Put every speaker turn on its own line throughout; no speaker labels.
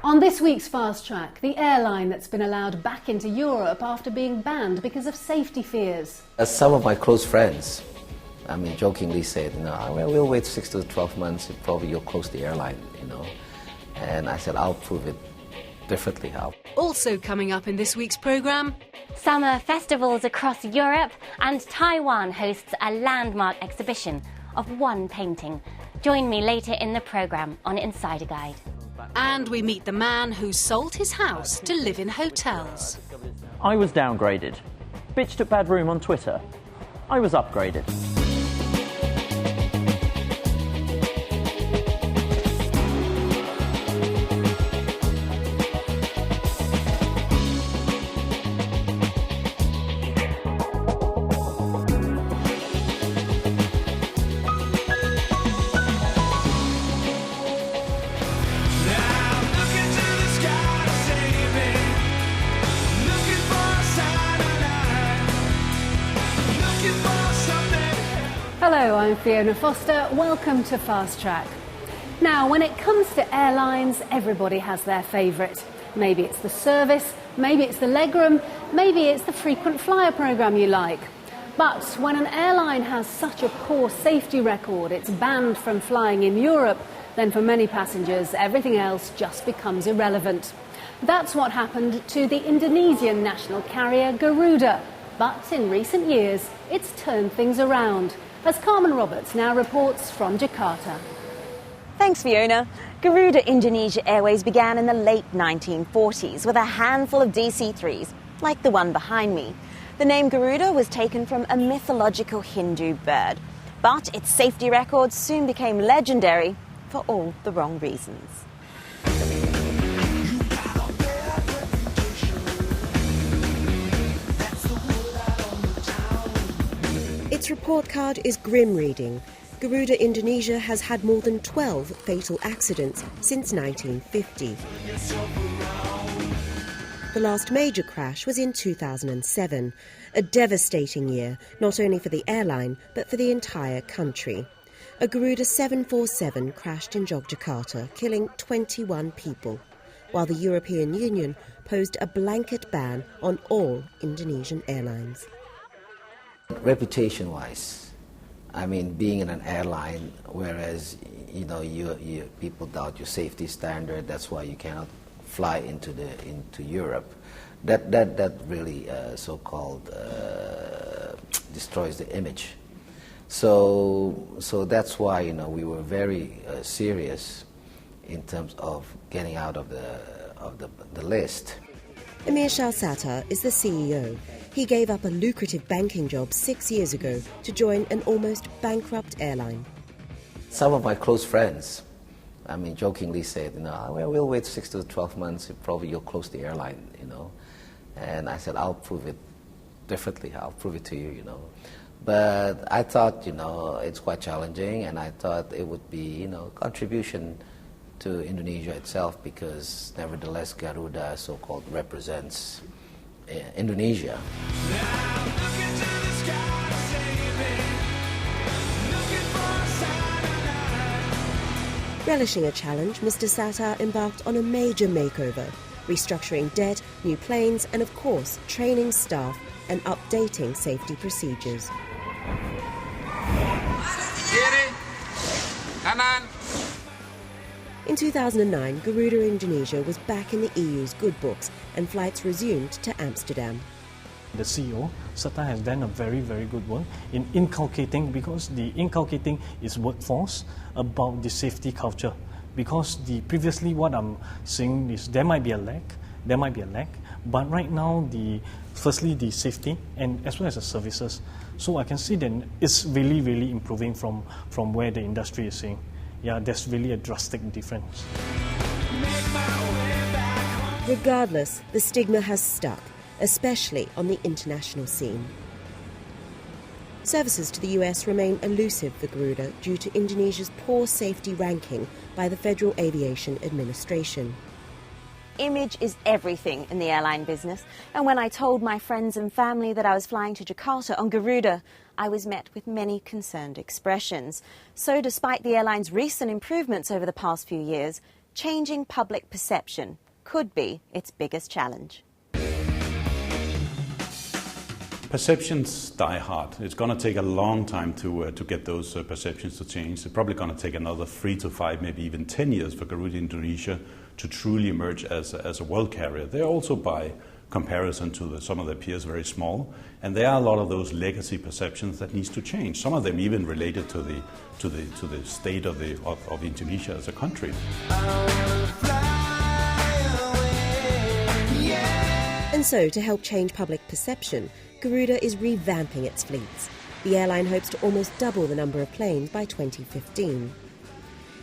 On this week's Fast Track, the airline that's been allowed back into Europe after being banned because of safety fears.
Some of my close friends, jokingly said, we'll wait 6 to 12 months, probably you'll close the airline, And I said, I'll prove it differently how.
Also coming up in this week's programme,
summer festivals across Europe, and Taiwan hosts a landmark exhibition of one painting. Join me later in the programme on Insider Guide.
And we meet the man who sold his house to live in hotels.
I was downgraded. Bitched at bad room on Twitter. I was upgraded.
Hello, I'm Fiona Foster. Welcome to Fast Track. Now, when it comes to airlines, everybody has their favourite. Maybe it's the service, maybe it's the legroom, maybe it's the frequent flyer programme you like. But when an airline has such a poor safety record, it's banned from flying in Europe, then for many passengers, everything else just becomes irrelevant. That's what happened to the Indonesian national carrier Garuda. But in recent years, it's turned things around, as Carmen now reports from Jakarta.
Thanks, Fiona. Garuda Indonesia Airways began in the late 1940s with a handful of DC-3s, like the one behind me. The name Garuda was taken from a mythological Hindu bird, but its safety record soon became legendary for all the wrong reasons.
Its report card is grim reading. Garuda Indonesia has had more than 12 fatal accidents since 1950. The last major crash was in 2007, a devastating year, not only for the airline, but for the entire country. A Garuda 747 crashed in Jakarta, killing 21 people, while the European Union posed a blanket ban on all Indonesian airlines.
Reputation-wise, being in an airline, whereas people doubt your safety standard, that's why you cannot fly into Europe. That really so-called destroys the image. So that's why we were very serious in terms of getting out of the list.
Emir Sattar is the CEO. He gave up a lucrative banking job 6 years ago to join an almost bankrupt airline.
Some of my close friends, jokingly said, we'll wait 6 to 12 months, probably you'll close the airline, And I said, I'll prove it differently, I'll prove it to you, But I thought, it's quite challenging, and I thought it would be, contribution to Indonesia itself, because nevertheless Garuda so-called represents Indonesia.
Relishing a challenge, Mr. Sattar embarked on a major makeover, restructuring debt, new planes, and of course training staff and updating safety procedures. In 2009, Garuda Indonesia was back in the EU's good books and flights resumed to Amsterdam.
The CEO, Sattar, has done a very, very good work in inculcating, because the inculcating is workforce about the safety culture. Because previously what I'm seeing is there might be a lack, but right now firstly the safety and as well as the services. So I can see that it's really, really improving from where the industry is seeing. Yeah, there's really a drastic difference.
Regardless, the stigma has stuck, especially on the international scene. Services to the US remain elusive for Garuda due to Indonesia's poor safety ranking by the Federal Aviation Administration.
Image is everything in the airline business, and when I told my friends and family that I was flying to Jakarta on Garuda, I was met with many concerned expressions. So despite the airline's recent improvements over the past few years, changing public perception could be its biggest challenge.
Perceptions die hard. It's going to take a long time to get those perceptions to change. It's probably going to take another 3 to 5, maybe even 10 years for Garuda Indonesia to truly emerge as a world carrier. They're also, by comparison to some of their peers, very small, and there are a lot of those legacy perceptions that needs to change. Some of them even related to the state of Indonesia as a country.
And so, to help change public perception, Garuda is revamping its fleets. The airline hopes to almost double the number of planes by 2015.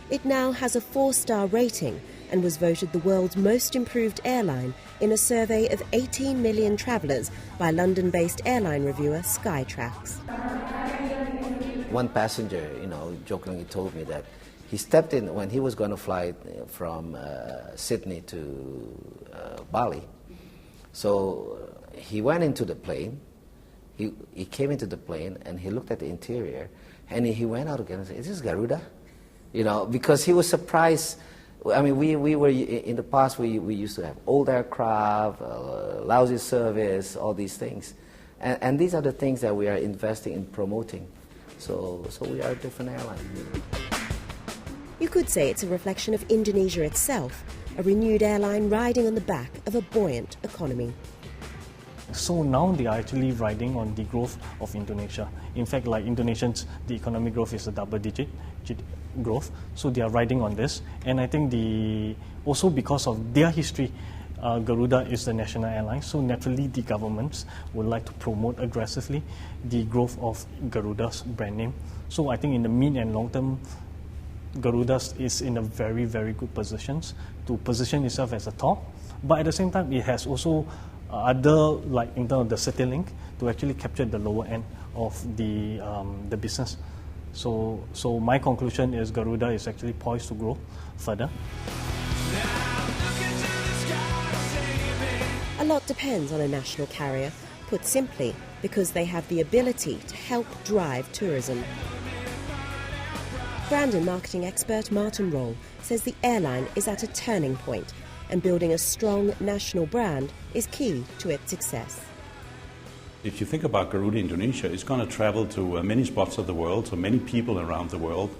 It now has a 4-star rating and was voted the world's most improved airline in a survey of 18 million travellers by London-based airline reviewer Skytrax.
One passenger, jokingly told me that he stepped in when he was going to fly from Sydney to Bali. So he went into the plane, he came into the plane and he looked at the interior and he went out again and said, "Is this Garuda?" Because he was surprised. I mean, we were, in the past we used to have old aircraft, lousy service, all these things. And these are the things that we are investing in promoting. So we are a different airline.
You could say it's a reflection of Indonesia itself, a renewed airline riding on the back of a buoyant economy.
So now they are actually riding on the growth of Indonesia. In fact, like Indonesians, the economic growth is a double-digit growth, so they are riding on this. And I think also because of their history, Garuda is the national airline, so naturally the governments would like to promote aggressively the growth of Garuda's brand name. So I think in the mid and long term, Garuda is in a very, very good positions to position itself as a top, but at the same time it has also other, like in terms of the CityLink, to actually capture the lower end of the business. So my conclusion is Garuda is actually poised to grow further.
A lot depends on a national carrier, put simply, because they have the ability to help drive tourism. Brand and marketing expert Martin Roll says the airline is at a turning point and building a strong national brand is key to its success.
If you think about Garuda Indonesia, it's going to travel to many spots of the world, so many people around the world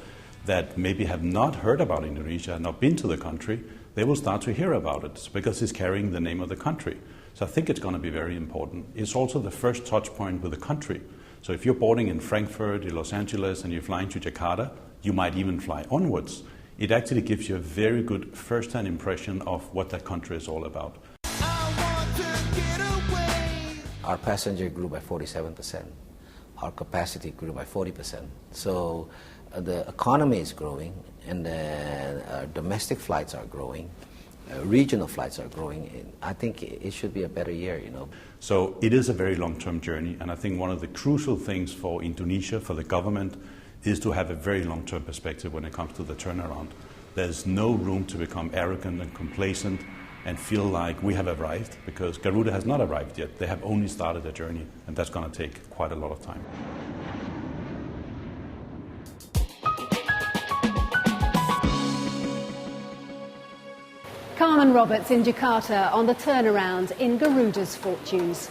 that maybe have not heard about Indonesia, not been to the country, they will start to hear about it because it's carrying the name of the country. So I think it's going to be very important. It's also the first touch point with the country. So if you're boarding in Frankfurt, in Los Angeles, and you're flying to Jakarta, you might even fly onwards. It actually gives you a very good first-hand impression of what that country is all about.
Our passenger grew by 47%. Our capacity grew by 40%. So the economy is growing, and then domestic flights are growing, regional flights are growing. I think it should be a better year,
So it is a very long-term journey, and I think one of the crucial things for Indonesia, for the government, is to have a very long-term perspective when it comes to the turnaround. There's no room to become arrogant and complacent and feel like we have arrived, because Garuda has not arrived yet. They have only started their journey, and that's going to take quite a lot of time.
Carmen Roberts in Jakarta on the turnaround in Garuda's fortunes.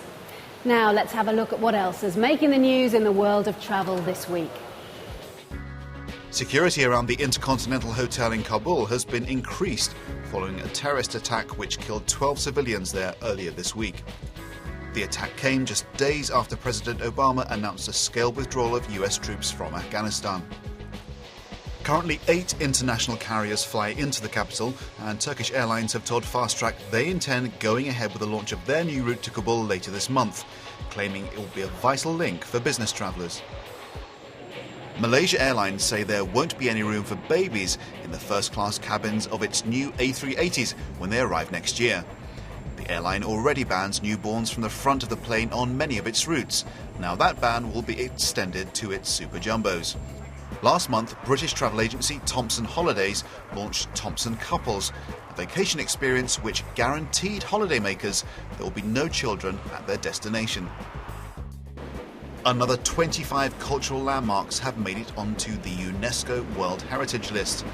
Now let's have a look at what else is making the news in the world of travel this week.
Security around the Intercontinental Hotel in Kabul has been increased following a terrorist attack which killed 12 civilians there earlier this week. The attack came just days after President Obama announced a scaled withdrawal of US troops from Afghanistan. Currently 8 international carriers fly into the capital, and Turkish Airlines have told Fast Track they intend going ahead with the launch of their new route to Kabul later this month, claiming it will be a vital link for business travellers. Malaysia Airlines say there won't be any room for babies in the first-class cabins of its new A380s when they arrive next year. The airline already bans newborns from the front of the plane on many of its routes. Now that ban will be extended to its super jumbos. Last month, British travel agency Thomson Holidays launched Thomson Couples, a vacation experience which guaranteed holidaymakers there will be no children at their destination. Another 25 cultural landmarks have made it onto the UNESCO World Heritage List.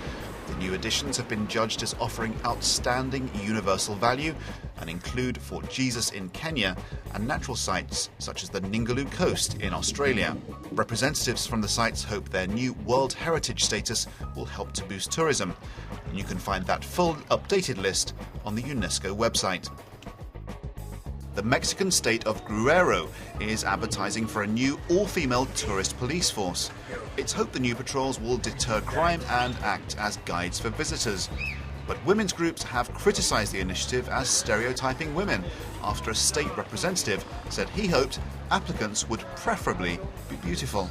The New additions have been judged as offering outstanding universal value and include Fort Jesus in Kenya and natural sites such as the Ningaloo Coast in Australia. Representatives from the sites hope their new World Heritage status will help to boost tourism. And you can find that full updated list on the UNESCO website. The Mexican state of Guerrero is advertising for a new all-female tourist police force. It's hoped the new patrols will deter crime and act as guides for visitors. But women's groups have criticised the initiative as stereotyping women after a state representative said he hoped applicants would preferably be beautiful.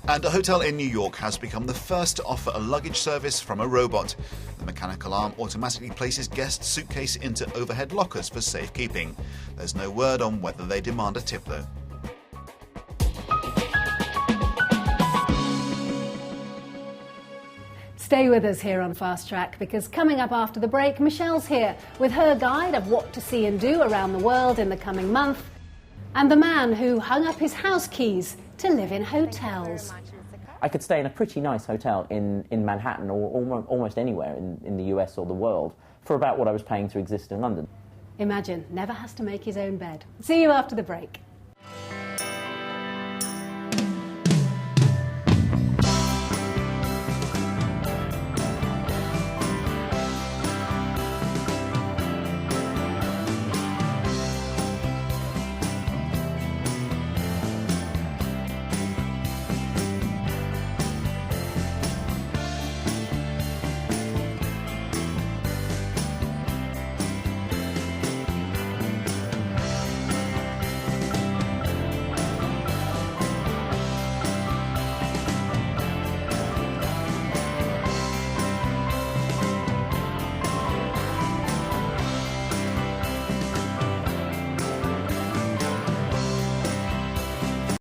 And a hotel in New York has become the first to offer a luggage service from a robot. The mechanical arm automatically places guests' suitcase into overhead lockers for safekeeping. There's no word on whether they demand a tip though.
Stay with us here on Fast Track, because coming up after the break, Michelle's here with her guide of what to see and do around the world in the coming month, and the man who hung up his house keys to live in hotels.
I could stay in a pretty nice hotel in Manhattan or almost anywhere in the US or the world for about what I was paying to exist in London.
Imagine, never has to make his own bed. See you after the break.